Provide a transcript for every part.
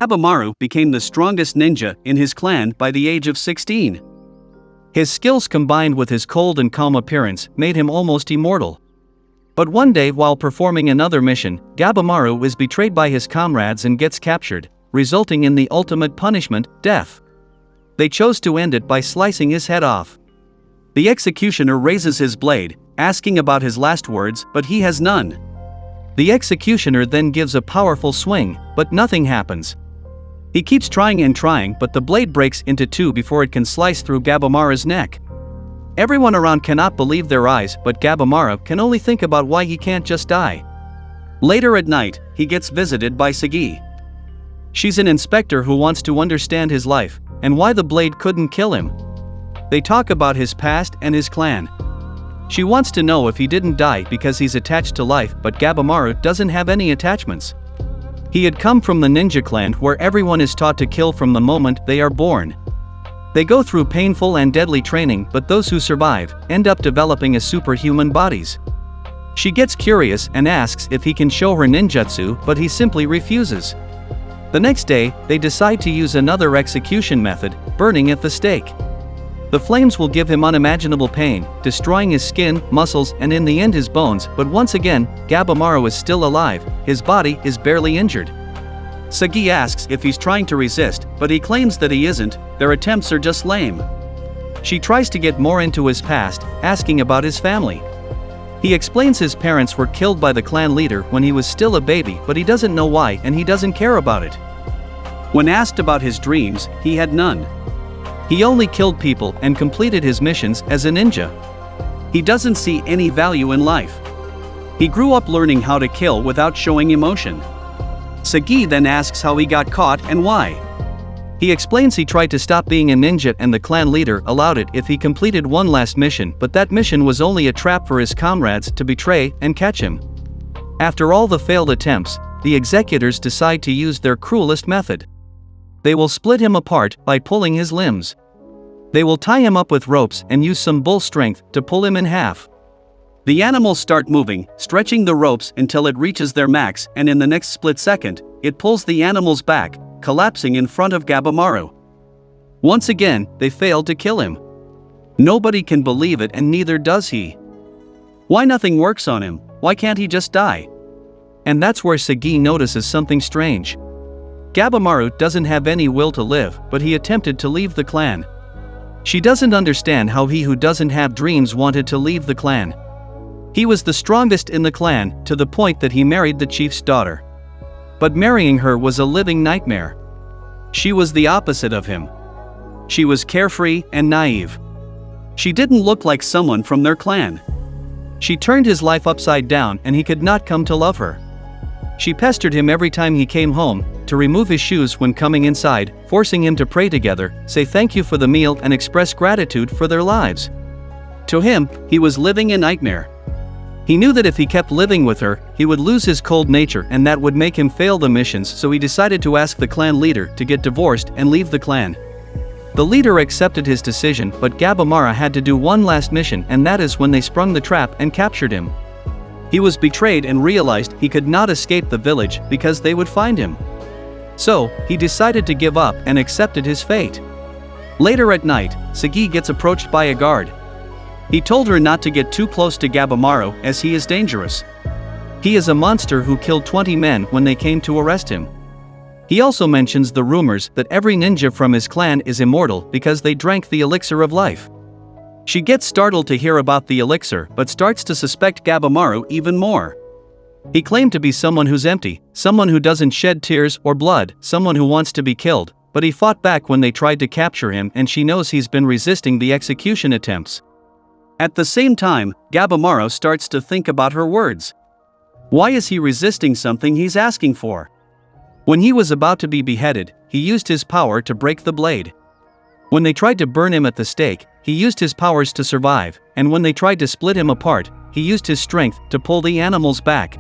Gabimaru became the strongest ninja in his clan by the age of 16. His skills combined with his cold and calm appearance made him almost immortal. But one day while performing another mission, Gabimaru is betrayed by his comrades and gets captured, resulting in the ultimate punishment, death. They chose to end it by slicing his head off. The executioner raises his blade, asking about his last words, but he has none. The executioner then gives a powerful swing, but nothing happens. He keeps trying and trying, but the blade breaks into two before it can slice through Gabimaru's neck. Everyone around cannot believe their eyes, but Gabimaru can only think about why he can't just die. Later at night, he gets visited by Sagi. She's an inspector who wants to understand his life, and why the blade couldn't kill him. They talk about his past and his clan. She wants to know if he didn't die because he's attached to life, but Gabimaru doesn't have any attachments. He had come from the ninja clan where everyone is taught to kill from the moment they are born. They go through painful and deadly training, but those who survive end up developing as superhuman bodies. She gets curious and asks if he can show her ninjutsu, but he simply refuses. The next day, they decide to use another execution method, burning at the stake. The flames will give him unimaginable pain, destroying his skin, muscles, and in the end his bones, but once again, Gabimaru is still alive, his body is barely injured. Sagi asks if he's trying to resist, but he claims that he isn't, their attempts are just lame. She tries to get more into his past, asking about his family. He explains his parents were killed by the clan leader when he was still a baby, but he doesn't know why and he doesn't care about it. When asked about his dreams, he had none. He only killed people and completed his missions as a ninja. He doesn't see any value in life. He grew up learning how to kill without showing emotion. Sagi then asks how he got caught and why. He explains he tried to stop being a ninja and the clan leader allowed it if he completed one last mission, but that mission was only a trap for his comrades to betray and catch him. After all the failed attempts, the executors decide to use their cruelest method. They will split him apart by pulling his limbs. They will tie him up with ropes and use some bull strength to pull him in half. The animals start moving, stretching the ropes until it reaches their max, and in the next split second, it pulls the animals back, collapsing in front of Gabimaru. Once again, they failed to kill him. Nobody can believe it and neither does he. Why nothing works on him? Why can't he just die? And that's where Sagi notices something strange. Gabimaru doesn't have any will to live, but he attempted to leave the clan. She doesn't understand how he who doesn't have dreams wanted to leave the clan. He was the strongest in the clan, to the point that he married the chief's daughter. But marrying her was a living nightmare. She was the opposite of him. She was carefree and naive. She didn't look like someone from their clan. She turned his life upside down and he could not come to love her. She pestered him every time he came home, to remove his shoes when coming inside, forcing him to pray together, say thank you for the meal and express gratitude for their lives. To him, he was living a nightmare. He knew that if he kept living with her, he would lose his cold nature and that would make him fail the missions, so he decided to ask the clan leader to get divorced and leave the clan. The leader accepted his decision, but Gabimaru had to do one last mission, and that is when they sprung the trap and captured him. He was betrayed and realized he could not escape the village because they would find him. So, he decided to give up and accepted his fate. Later at night, Sagi gets approached by a guard. He told her not to get too close to Gabimaru as he is dangerous. He is a monster who killed 20 men when they came to arrest him. He also mentions the rumors that every ninja from his clan is immortal because they drank the Elixir of Life. She gets startled to hear about the elixir but starts to suspect Gabimaru even more. He claimed to be someone who's empty, someone who doesn't shed tears or blood, someone who wants to be killed, but he fought back when they tried to capture him and she knows he's been resisting the execution attempts. At the same time, Gabimaru starts to think about her words. Why is he resisting something he's asking for? When he was about to be beheaded, he used his power to break the blade. When they tried to burn him at the stake, he used his powers to survive, and when they tried to split him apart, he used his strength to pull the animals back.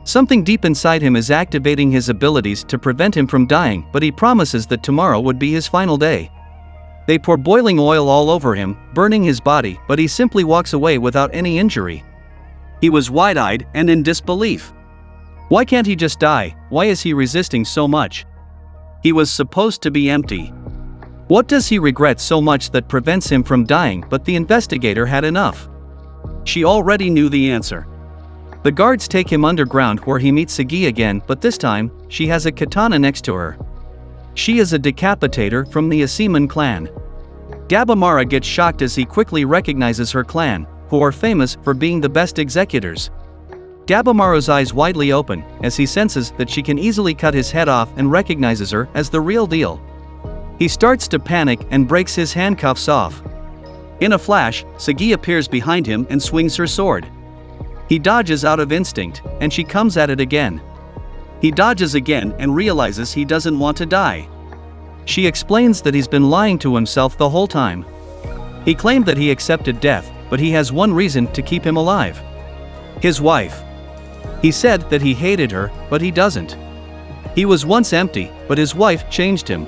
Something deep inside him is activating his abilities to prevent him from dying, but he promises that tomorrow would be his final day. They pour boiling oil all over him, burning his body, but he simply walks away without any injury. He was wide-eyed and in disbelief. Why can't he just die? Why is he resisting so much? He was supposed to be empty. What does he regret so much that prevents him from dying? But the investigator had enough. She already knew the answer. The guards take him underground where he meets Sagi again, but this time, she has a katana next to her. She is a decapitator from the Asiman clan. Gabimaru gets shocked as he quickly recognizes her clan, who are famous for being the best executors. Gabimaru's eyes widely open, as he senses that she can easily cut his head off and recognizes her as the real deal. He starts to panic and breaks his handcuffs off. In a flash, Sagi appears behind him and swings her sword. He dodges out of instinct, and she comes at it again. He dodges again and realizes he doesn't want to die. She explains that he's been lying to himself the whole time. He claimed that he accepted death, but he has one reason to keep him alive. His wife. He said that he hated her, but he doesn't. He was once empty, but his wife changed him.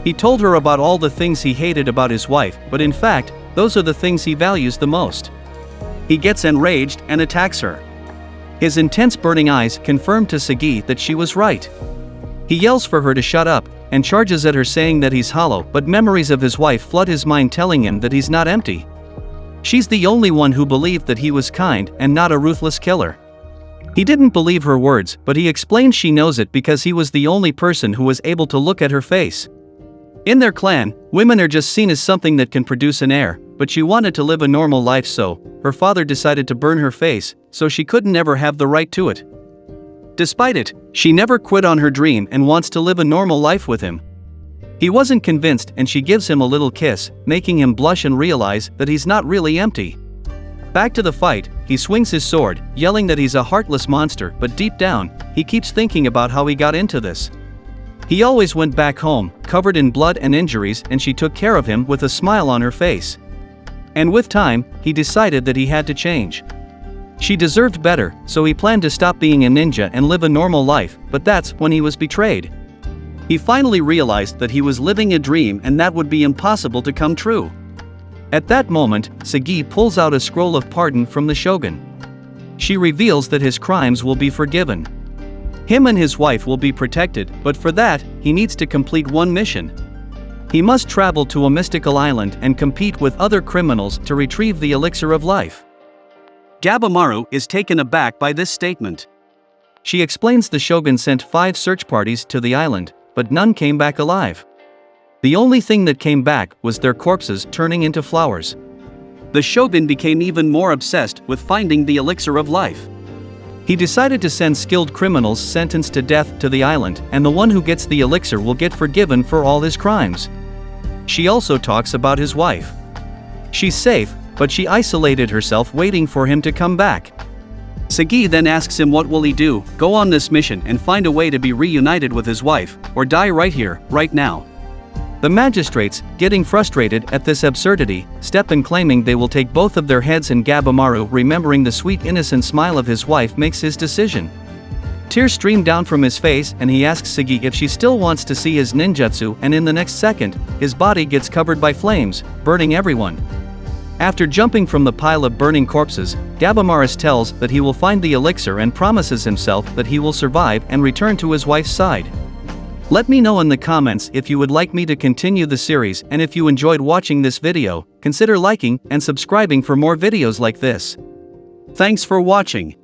He told her about all the things he hated about his wife, but in fact, those are the things he values the most. He gets enraged and attacks her. His intense burning eyes confirm to Sagi that she was right. He yells for her to shut up, and charges at her saying that he's hollow, but memories of his wife flood his mind telling him that he's not empty. She's the only one who believed that he was kind and not a ruthless killer. He didn't believe her words, but he explained she knows it because he was the only person who was able to look at her face. In their clan, women are just seen as something that can produce an heir, but she wanted to live a normal life, so her father decided to burn her face, so she couldn't ever have the right to it. Despite it, she never quit on her dream and wants to live a normal life with him. He wasn't convinced and she gives him a little kiss, making him blush and realize that he's not really empty. Back to the fight, he swings his sword, yelling that he's a heartless monster, but deep down, he keeps thinking about how he got into this. He always went back home, covered in blood and injuries, and she took care of him with a smile on her face. And with time, he decided that he had to change. She deserved better, so he planned to stop being a ninja and live a normal life, but that's when he was betrayed. He finally realized that he was living a dream and that would be impossible to come true. At that moment, Sagi pulls out a scroll of pardon from the shogun. She reveals that his crimes will be forgiven. Him and his wife will be protected, but for that, he needs to complete one mission. He must travel to a mystical island and compete with other criminals to retrieve the Elixir of Life. Gabimaru is taken aback by this statement. She explains the shogun sent 5 search parties to the island, but none came back alive. The only thing that came back was their corpses turning into flowers. The shogun became even more obsessed with finding the Elixir of Life. He decided to send skilled criminals sentenced to death to the island, and the one who gets the elixir will get forgiven for all his crimes. She also talks about his wife. She's safe, but she isolated herself waiting for him to come back. Sagi then asks him what will he do, go on this mission and find a way to be reunited with his wife, or die right here, right now. The magistrates, getting frustrated at this absurdity, step in claiming they will take both of their heads, and Gabimaru, remembering the sweet innocent smile of his wife, makes his decision. Tears stream down from his face and he asks Sagi if she still wants to see his ninjutsu, and in the next second, his body gets covered by flames, burning everyone. After jumping from the pile of burning corpses, Gabimaru tells that he will find the elixir and promises himself that he will survive and return to his wife's side. Let me know in the comments if you would like me to continue the series, and if you enjoyed watching this video, consider liking and subscribing for more videos like this. Thanks for watching.